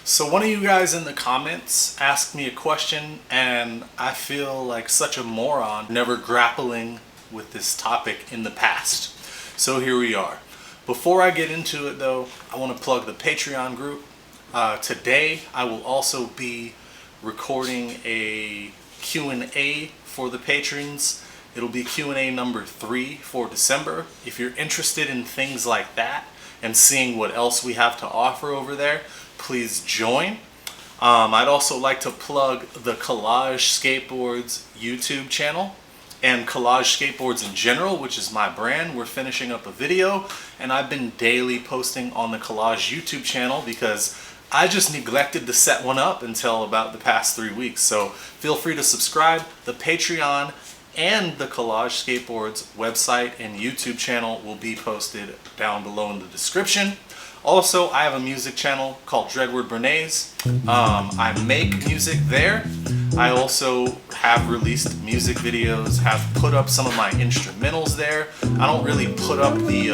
So one of you guys in the comments asked me a question, and I feel like such a moron never grappling with this topic in the past. So here we are. Before I get into it though, I want to plug the Patreon group. Today I will also be recording a Q&A for the patrons. It'll be Q&A number 3 for December. If you're interested in things like that and seeing what else we have to offer over there, please join. I'd also like to plug the COLLAGE Skateboards YouTube channel and COLLAGE Skateboards in general, which is my brand. We're finishing up a video, and I've been daily posting on the COLLAGE YouTube channel because I just neglected to set one up until about the past 3 weeks. So feel free to subscribe. The Patreon and the COLLAGE Skateboards website and YouTube channel will be posted down below in the description. Also, I have a music channel called Dreadword Bernays. I make music there. I also have released music videos, have put up some of my instrumentals there. I don't really put up the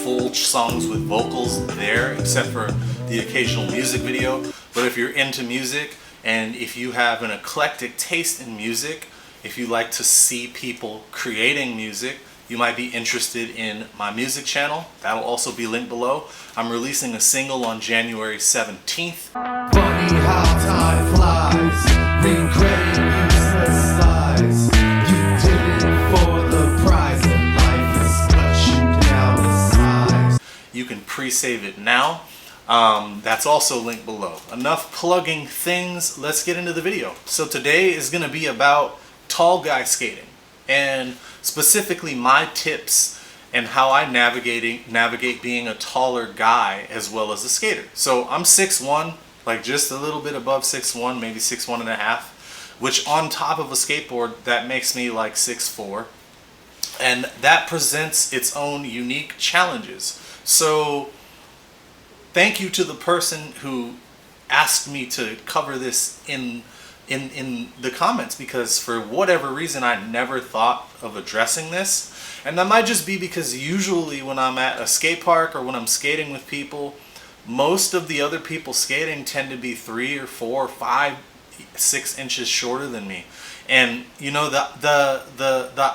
full songs with vocals there, except for the occasional music video. But if you're into music, and if you have an eclectic taste in music, if you like to see people creating music, you might be interested in my music channel. That'll also be linked below. I'm releasing a single on January 17th. Funny how time flies, regretting useless lies. You did it for the prize, and life has cut you down to size. You can pre-save it now. That's also linked below. Enough plugging things, let's get into the video. So today is gonna be about tall guy skating, and specifically my tips and how I navigate being a taller guy as well as a skater. So I'm 6'1", like just a little bit above 6'1", maybe 6'1.5", which on top of a skateboard, that makes me like 6'4", and that presents its own unique challenges. So thank you to the person who asked me to cover this in the comments, because for whatever reason I never thought of addressing this. And that might just be because usually when I'm at a skate park or when I'm skating with people, most of the other people skating tend to be 3 or 4 or 5, 6 inches shorter than me. And you know, the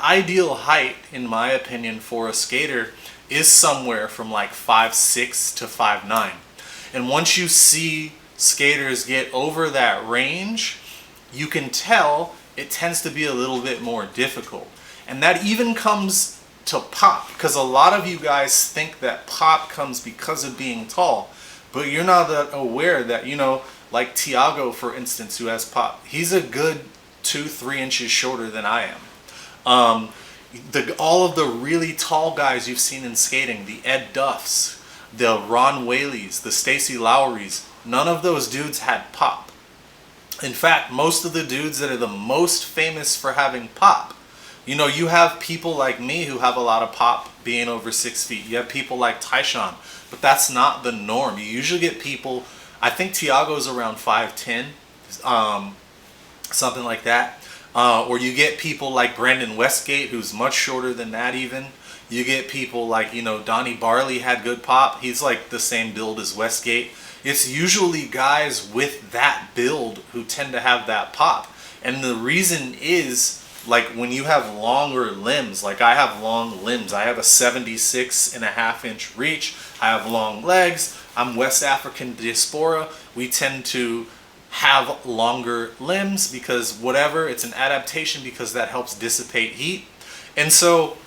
ideal height, in my opinion, for a skater is somewhere from like 5'6" to 5'9". And once you see skaters get over that range, you can tell it tends to be a little bit more difficult. And that even comes to pop, because a lot of you guys think that pop comes because of being tall, but you're not aware that, you know, like Tiago, for instance, who has pop, he's a good 2-3 inches shorter than I am. All of the really tall guys you've seen in skating, the Ed Duffs, the Ron Whaleys, the Stacy Lowrys, none of those dudes had pop. In fact, most of the dudes that are the most famous for having pop, you know, you have people like me who have a lot of pop being over 6 feet. You have people like Tyshawn, but that's not the norm. You usually get people, I think Tiago's around 5'10", something like that. Or you get people like Brandon Westgate, who's much shorter than that even. You get people like, you know, Donnie Barley had good pop. He's like the same build as Westgate. It's usually guys with that build who tend to have that pop. And the reason is, like, when you have longer limbs, like I have long limbs. I have a 76.5 inch reach. I have long legs. I'm West African diaspora. We tend to have longer limbs because whatever, it's an adaptation because that helps dissipate heat. And so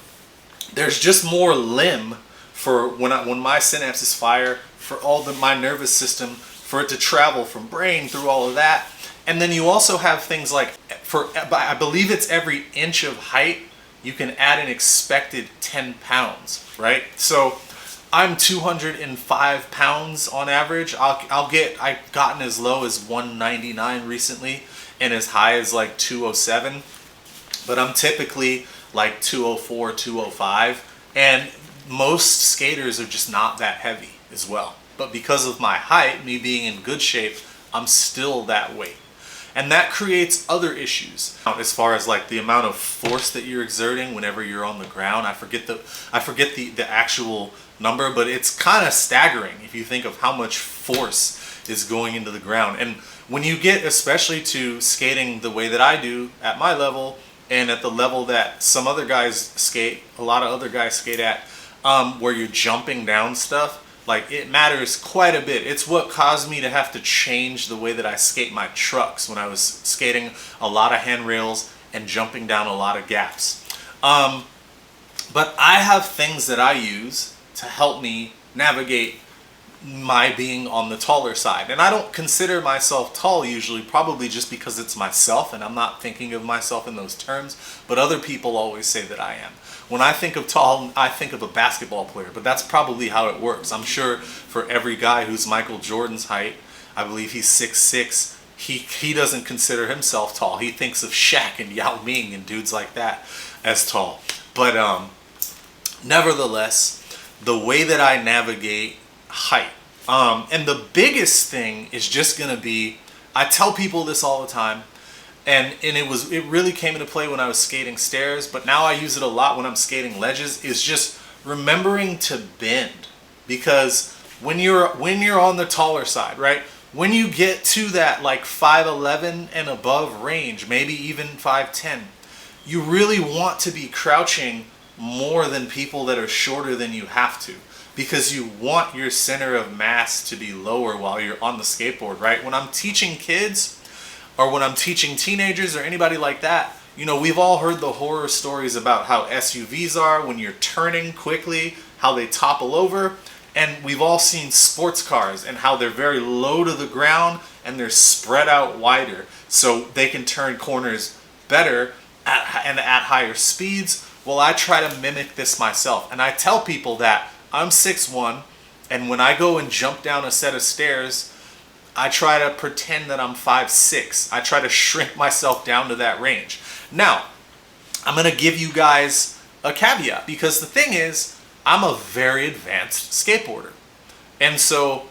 there's just more limb for when my synapses fire, for my nervous system, for it to travel from brain through all of that. And then you also have things like, I believe it's every inch of height, you can add an expected 10 pounds, right? So I'm 205 pounds on average. I've gotten as low as 199 recently and as high as like 207. But I'm typically like 204, 205. And most skaters are just not that heavy as well. But because of my height, me being in good shape, I'm still that weight. And that creates other issues as far as like the amount of force that you're exerting whenever you're on the ground. I forget the actual number, but it's kind of staggering if you think of how much force is going into the ground. And when you get especially to skating the way that I do at my level and at the level that some other guys skate, a lot of other guys skate at, where you're jumping down stuff, like it matters quite a bit. It's what caused me to have to change the way that I skate my trucks when I was skating a lot of handrails and jumping down a lot of gaps. But I have things that I use to help me navigate my being on the taller side. And I don't consider myself tall usually, probably just because it's myself and I'm not thinking of myself in those terms, but other people always say that I am. When I think of tall, I think of a basketball player, but that's probably how it works. I'm sure for every guy who's Michael Jordan's height, I believe he's 6'6", he doesn't consider himself tall. He thinks of Shaq and Yao Ming and dudes like that as tall. But nevertheless, the way that I navigate height, and the biggest thing is just going to be, I tell people this all the time, and it really came into play when I was skating stairs, but now I use it a lot when I'm skating ledges, is just remembering to bend. Because when you're on the taller side, right? When you get to that like 5'11" and above range, maybe even 5'10", you really want to be crouching more than people that are shorter than you have to, because you want your center of mass to be lower while you're on the skateboard, right? When I'm teaching kids or when I'm teaching teenagers or anybody like that, you know, we've all heard the horror stories about how SUVs are when you're turning quickly, how they topple over. And we've all seen sports cars and how they're very low to the ground and they're spread out wider so they can turn corners better and at higher speeds. Well, I try to mimic this myself. And I tell people that I'm 6'1", and when I go and jump down a set of stairs, I try to pretend that I'm 5'6". I try to shrink myself down to that range. Now, I'm going to give you guys a caveat, because the thing is, I'm a very advanced skateboarder. And so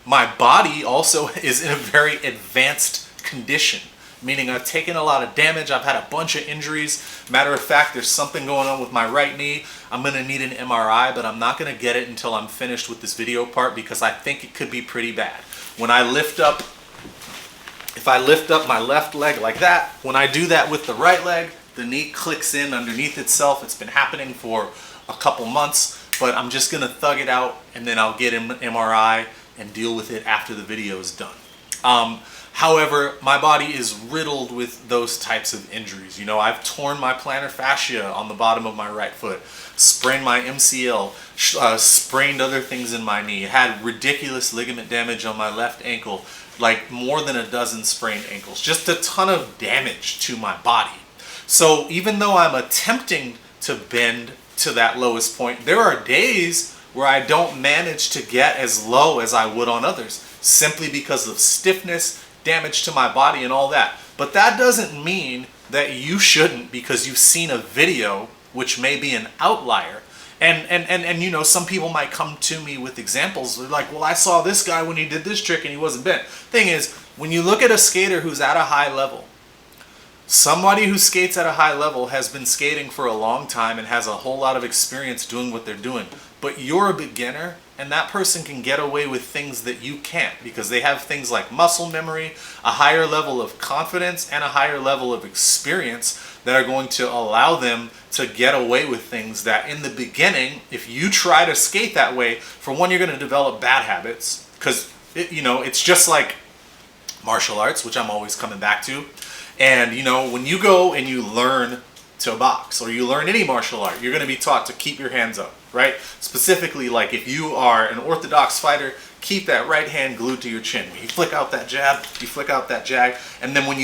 my body also is in a very advanced condition, meaning I've taken a lot of damage. I've had a bunch of injuries. Matter of fact, there's something going on with my right knee. I'm going to need an MRI, but I'm not going to get it until I'm finished with this video part, because I think it could be pretty bad. When I lift up, if I lift up my left leg like that, when I do that with the right leg, the knee clicks in underneath itself. It's been happening for a couple months, but I'm just going to thug it out, and then I'll get an MRI and deal with it after the video is done. However, my body is riddled with those types of injuries. You know, I've torn my plantar fascia on the bottom of my right foot, sprained my MCL, sprained other things in my knee, had ridiculous ligament damage on my left ankle, like more than a dozen sprained ankles, just a ton of damage to my body. So even though I'm attempting to bend to that lowest point, there are days where I don't manage to get as low as I would on others, simply because of stiffness, damage to my body and all that. But that doesn't mean that you shouldn't, because you've seen a video which may be an outlier. And you know, some people might come to me with examples. They're like, well, I saw this guy when he did this trick and he wasn't bent. Thing is, when you look at a skater who's at a high level, somebody who skates at a high level has been skating for a long time and has a whole lot of experience doing what they're doing. But you're a beginner, and that person can get away with things that you can't, because they have things like muscle memory, a higher level of confidence, and a higher level of experience that are going to allow them to get away with things that in the beginning, if you try to skate that way, for one, you're going to develop bad habits, because you know, it's just like martial arts, which I'm always coming back to. And you know, when you go and you learn to box or you learn any martial art, you're going to be taught to keep your hands up, right? Specifically, like if you are an orthodox fighter, keep that right hand glued to your chin. When you flick out that jab, you flick out that jag, and then when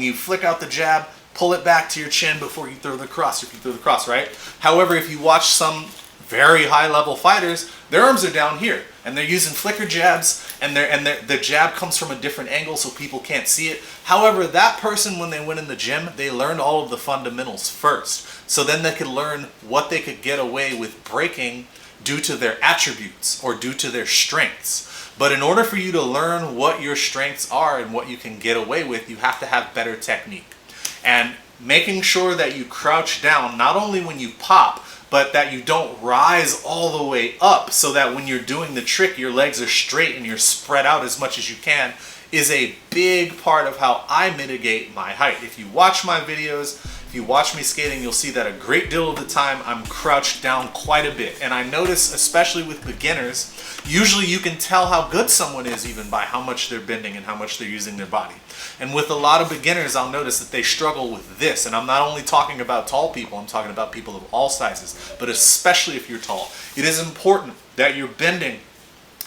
you flick out the jab, pull it back to your chin before you throw the cross. If you throw the cross, right? However, if you watch some very high-level fighters, their arms are down here, and they're using flicker jabs, and the jab comes from a different angle so people can't see it. However, that person, when they went in the gym, they learned all of the fundamentals first. So then they could learn what they could get away with breaking due to their attributes or due to their strengths. But in order for you to learn what your strengths are and what you can get away with, you have to have better technique. And making sure that you crouch down, not only when you pop, but that you don't rise all the way up, so that when you're doing the trick, your legs are straight and you're spread out as much as you can, is a big part of how I mitigate my height. If you watch my videos, if you watch me skating, you'll see that a great deal of the time I'm crouched down quite a bit. And I notice, especially with beginners, usually you can tell how good someone is even by how much they're bending and how much they're using their body. And with a lot of beginners, I'll notice that they struggle with this. And I'm not only talking about tall people, I'm talking about people of all sizes, but especially if you're tall. It is important that you're bending.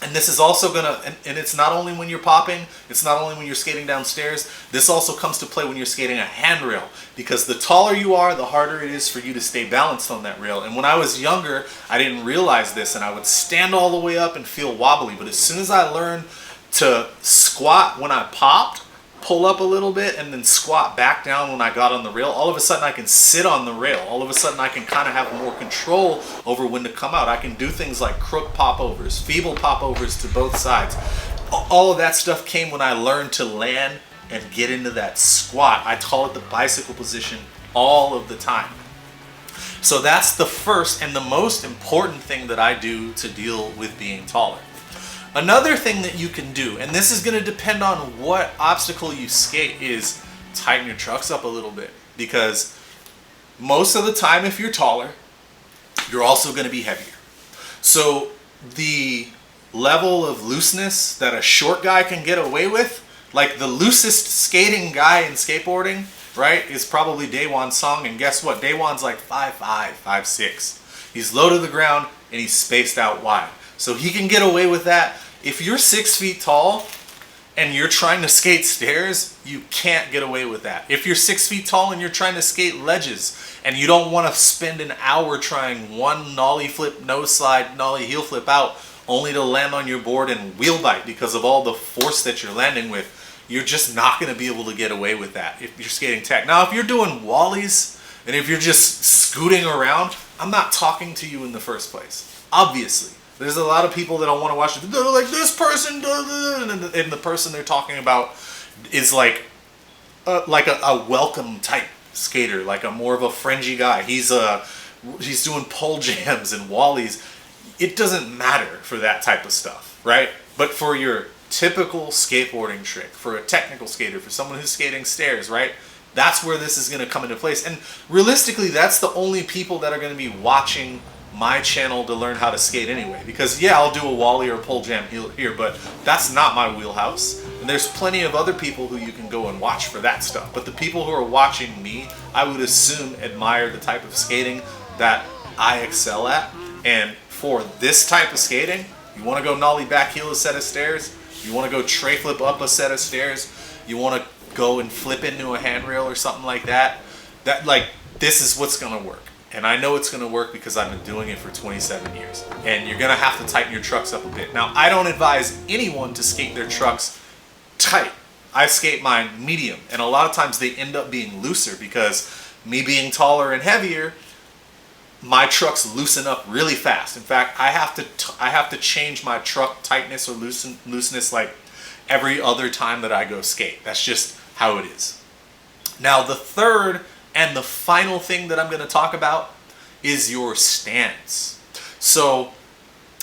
And this is also gonna, and it's not only when you're popping, it's not only when you're skating downstairs, this also comes to play when you're skating a handrail. Because the taller you are, the harder it is for you to stay balanced on that rail. And when I was younger, I didn't realize this, and I would stand all the way up and feel wobbly. But as soon as I learned to squat when I popped, pull up a little bit, and then squat back down when I got on the rail, all of a sudden I can sit on the rail. All of a sudden I can kind of have more control over when to come out. I can do things like crook popovers, feeble popovers to both sides. All of that stuff came when I learned to land and get into that squat. I call it the bicycle position all of the time. So that's the first and the most important thing that I do to deal with being taller. Another thing that you can do, and this is going to depend on what obstacle you skate, is tighten your trucks up a little bit. Because most of the time, if you're taller, you're also going to be heavier. So the level of looseness that a short guy can get away with, like the loosest skating guy in skateboarding, right, is probably Daewon Song. And guess what? Daewon's like 5'5", 5'6". He's low to the ground and he's spaced out wide. So he can get away with that. If you're 6 feet tall and you're trying to skate stairs, you can't get away with that. If you're 6 feet tall and you're trying to skate ledges and you don't want to spend an hour trying one nollie flip, nose slide, nollie heel flip out, only to land on your board and wheel bite because of all the force that you're landing with, you're just not going to be able to get away with that if you're skating tech. Now, if you're doing wallies and if you're just scooting around, I'm not talking to you in the first place, obviously. There's a lot of people that don't want to watch it. They're like, this person, and the person they're talking about is like a welcome type skater, like a more of a fringy guy. He's doing pole jams and wallies. It doesn't matter for that type of stuff, right? But for your typical skateboarding trick, for a technical skater, for someone who's skating stairs, right? That's where this is going to come into place. And realistically, that's the only people that are going to be watching my channel to learn how to skate anyway. Because yeah, I'll do a wally or a pole jam here, but that's not my wheelhouse. And there's plenty of other people who you can go and watch for that stuff. But the people who are watching me, I would assume admire the type of skating that I excel at. And for this type of skating, you want to go nollie back heel a set of stairs, you want to go tray flip up a set of stairs, you want to go and flip into a handrail or something like that, this is what's going to work. And I know it's going to work because I've been doing it for 27 years. And you're going to have to tighten your trucks up a bit. Now, I don't advise anyone to skate their trucks tight. I skate mine medium. And a lot of times they end up being looser because me being taller and heavier, my trucks loosen up really fast. In fact, I have to change my truck tightness or looseness like every other time that I go skate. That's just how it is. Now, the third and the final thing that I'm going to talk about is your stance. So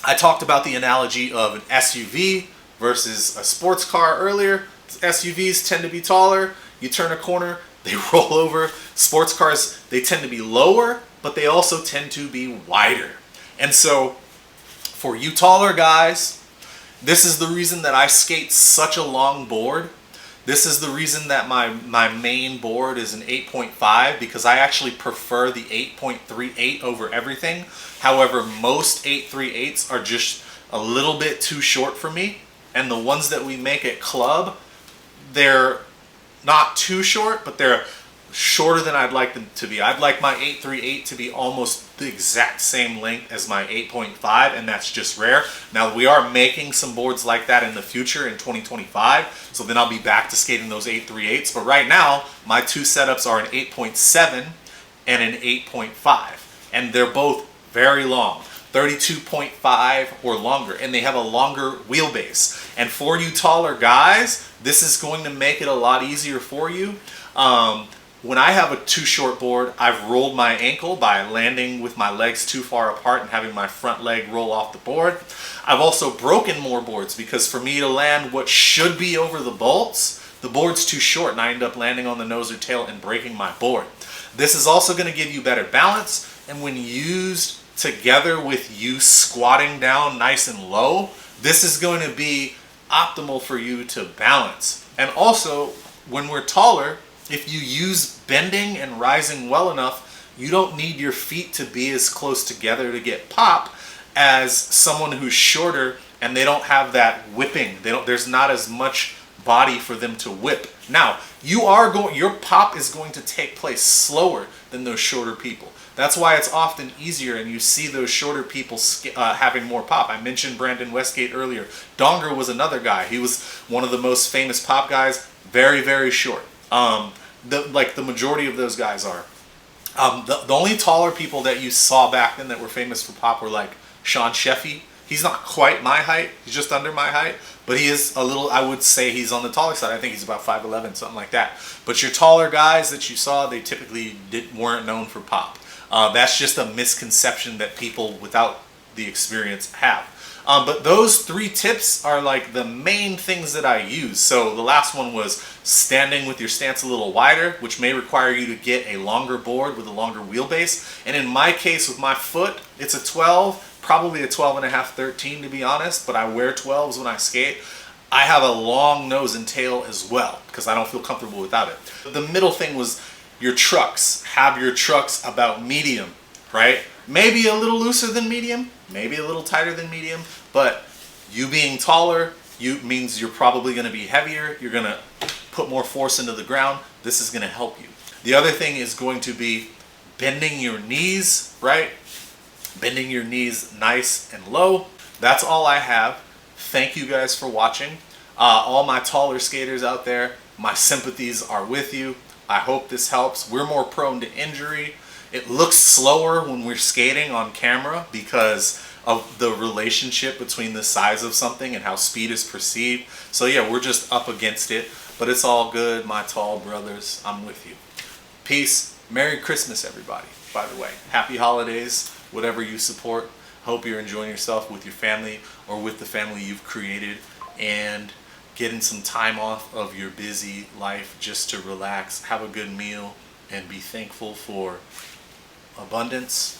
I talked about the analogy of an SUV versus a sports car earlier. SUVs tend to be taller. You turn a corner, they roll over. Sports cars, they tend to be lower, but they also tend to be wider. And so for you taller guys, this is the reason that I skate such a long board. This is the reason that my main board is an 8.5, because I actually prefer the 8.38 over everything. However, most 8.38s are just a little bit too short for me. And the ones that we make at Club, they're not too short, but they're shorter than I'd like them to be. I'd like my 8.38 to be almost the exact same length as my 8.5, and that's just rare. Now, we are making some boards like that in the future in 2025, so then I'll be back to skating those 8.38s. But right now, my two setups are an 8.7 and an 8.5, and they're both very long, 32.5 or longer, and they have a longer wheelbase. And for you taller guys, this is going to make it a lot easier for you. When I have a too short board, I've rolled my ankle by landing with my legs too far apart and having my front leg roll off the board. I've also broken more boards because for me to land what should be over the bolts, the board's too short and I end up landing on the nose or tail and breaking my board. This is also going to give you better balance, and when used together with you squatting down nice and low, this is going to be optimal for you to balance. And also, when we're taller, if you use bending and rising well enough, you don't need your feet to be as close together to get pop as someone who's shorter and they don't have that whipping. There's not as much body for them to whip. Now, your pop is going to take place slower than those shorter people. That's why it's often easier, and you see those shorter people having more pop. I mentioned Brandon Westgate earlier. Donger was another guy. He was one of the most famous pop guys, very, very short. The majority of those guys are. The only taller people that you saw back then that were famous for pop were like Sean Sheffy. He's not quite my height. He's just under my height. But he is a little, I would say he's on the taller side. I think he's about 5'11", something like that. But your taller guys that you saw, they typically weren't known for pop. That's just a misconception that people without the experience have. But those 3 tips are like the main things that I use. So the last one was standing with your stance a little wider, which may require you to get a longer board with a longer wheelbase. And in my case with my foot, it's a 12, probably a 12 and a half, 13 to be honest, but I wear 12s when I skate. I have a long nose and tail as well because I don't feel comfortable without it. The middle thing was your trucks. Have your trucks about medium, right? Maybe a little looser than medium, maybe a little tighter than medium, but you being taller means you're probably going to be heavier. You're going to put more force into the ground. This is going to help you. The other thing is going to be bending your knees, right? Bending your knees nice and low. That's all I have. Thank you guys for watching. All my taller skaters out there, my sympathies are with you. I hope this helps. We're more prone to injury. It looks slower when we're skating on camera because of the relationship between the size of something and how speed is perceived. So yeah, we're just up against it, but it's all good, my tall brothers. I'm with you. Peace. Merry Christmas, everybody. By the way, happy holidays, whatever you support. Hope you're enjoying yourself with your family or with the family you've created and getting some time off of your busy life just to relax, have a good meal, and be thankful for abundance